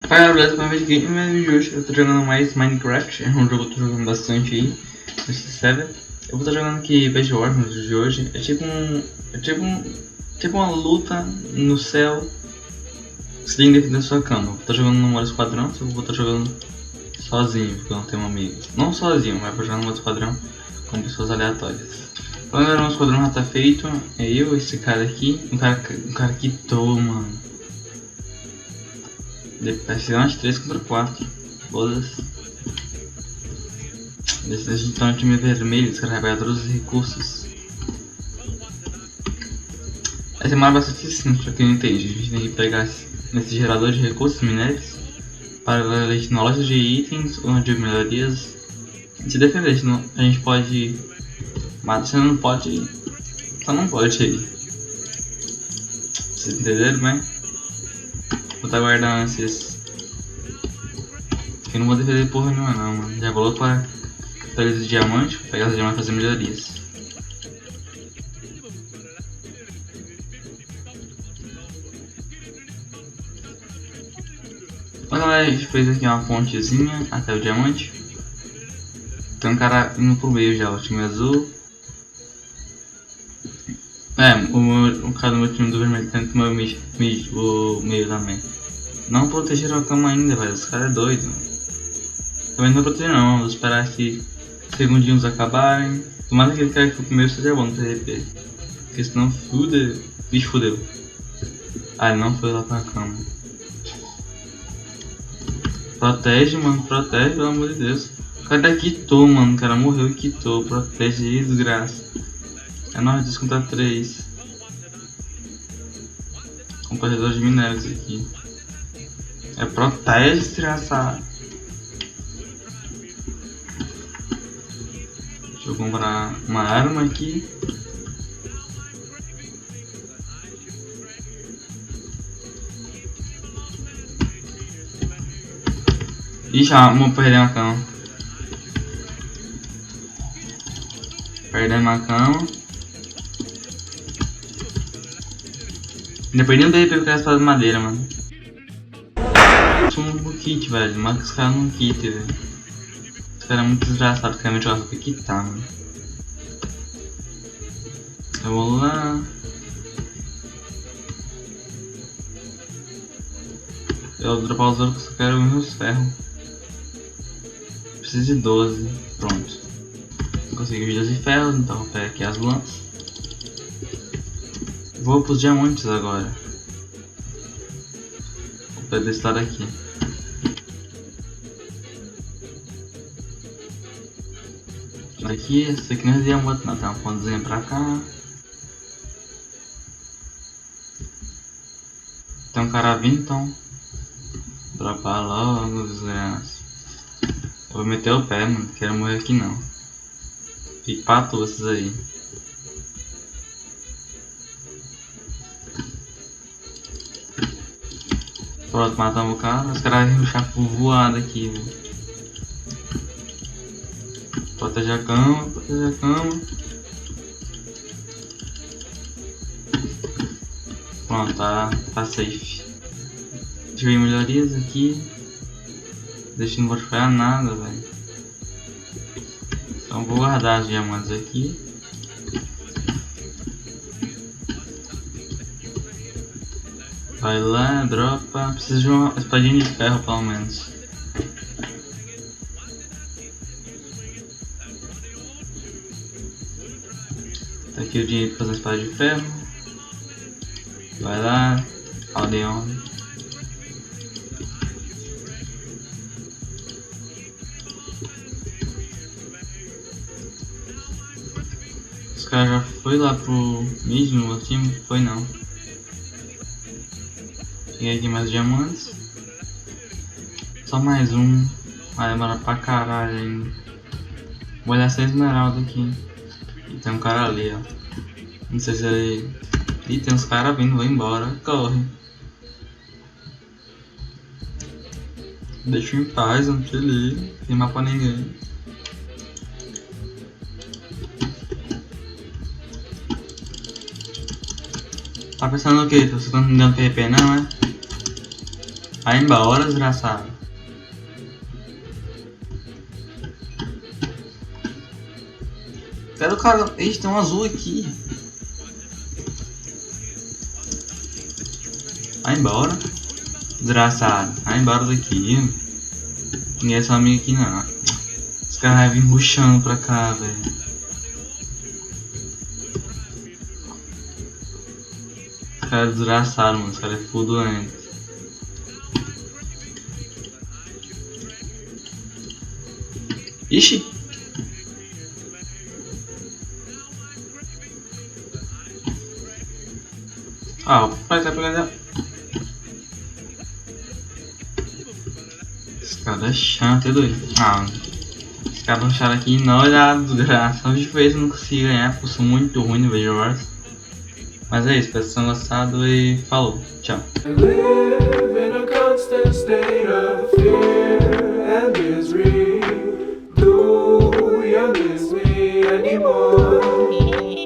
Fala, beleza? Com mais vídeo de hoje eu tô jogando mais Minecraft, é um jogo que eu tô jogando bastante aí, nesse server. Eu vou estar jogando aqui Base Wars no vídeo de hoje. É tipo uma luta no céu, se liga dentro da sua cama. Eu vou estar jogando no modo esquadrão, só que eu vou estar jogando sozinho, porque eu não tenho um amigo. Não sozinho, mas vou jogar no modo esquadrão com pessoas aleatórias. Então agora o esquadrão já tá feito, é eu, esse cara aqui, um cara que toma. Vai ser umas 3 contra 4. Foda-se. A gente tá no time vermelho, os caras vai pegar todos os recursos. Essa é uma bastante simples pra quem não entende. A gente tem que pegar nesse gerador de recursos minérios para a gente na loja de itens ou de melhorias se defender. Senão a gente pode. Mas você não pode. Só não pode aí. Vocês entenderam bem? Vou estar guardando esses. Eu não vou defender porra nenhuma não, mano. Já vou para pegar os diamantes, pegar os diamantes e fazer melhorias. Mas galera, a gente fez aqui uma pontezinha até o diamante. Tem um cara indo pro meio já, o time azul. O cara do meu time do vermelho tenta tomar o meio também. Não protegeram a cama ainda, velho. Esse cara é doido, mano. Também não vou proteger não, vou esperar que segundinhos acabarem. Tomara que aquele cara que foi primeiro seja bom no PvP. Porque senão fudeu. Bicho fudeu. Ah, ele não foi lá pra cama. Protege, mano, protege, pelo amor de Deus. O cara quitou, mano, o cara morreu e quitou. Protege aí, desgraça. É nóis, 2 contra 3. Compartilhador de minérios aqui. É protege, desgraçado. Deixa eu comprar uma arma aqui. Ixi, vamos perder a cama. Perdemos a cama. Depois nem dei pra pegar a espada de madeira, mano. No kit, velho. Mata os caras no kit, velho. Os caras é muito desgraçado, porque realmente jogar pra quitar, mano. Eu vou lá. Eu vou dropar os outros que eu só quero meus ferros. Preciso de 12. Pronto. Consegui 12 ferros, então vou pegar aqui as lanças. Vou pros diamantes agora. Vou pegar desse lado aqui. Aqui, esse aqui não é diamante não, tem uma pontezinha pra cá. Tem um cara vindo, então dropar logo, desgraça. Eu vou meter o pé, mano, não quero morrer aqui não. Fique pra todos aí. Pronto, matamos o cara, os caras vão rushar por voada aqui, velho. Protege a cama, protege a cama. Pronto, tá safe. Deixa eu ver melhorias aqui. Deixa eu não vou esperar nada, velho. Então vou guardar os diamantes aqui. Vai lá, dropa. Preciso de uma espadinha de ferro pelo menos. Tá aqui o dinheiro pra fazer a espada de ferro. Vai lá, Aldeon. Os caras já foi lá pro mid no meu time? Foi não. Peguei aqui mais diamantes. Só mais um. Vai demorar pra caralho ainda. Vou olhar essa esmeralda aqui. E tem um cara ali, ó. Não sei se ele... Ih, tem uns caras vindo, vou embora. Corre. Deixa em paz, eu não te ligo. Não tem mapa pra ninguém. Tá pensando o que? Você tá me dando PvP não, é? Vai embora, desgraçado. Cadê o cara? Eita, tem um azul aqui. Vai embora. Desgraçado. Vai embora daqui. Ninguém é seu amigo aqui não. Os caras vão vir rushando pra cá, velho. Os caras desgraçaram, mano. Os caras é full doente. Ixi! Ah, o pai tá pegando. Esse cara é chato, é doido. Ah, os caras acharam aqui não olhar desgraça. Hoje foi eu não consegui ganhar, porque eu sou muito ruim no Visual Wars. Mas é isso, espero que vocês tenham gostado e falou, tchau. Anymore.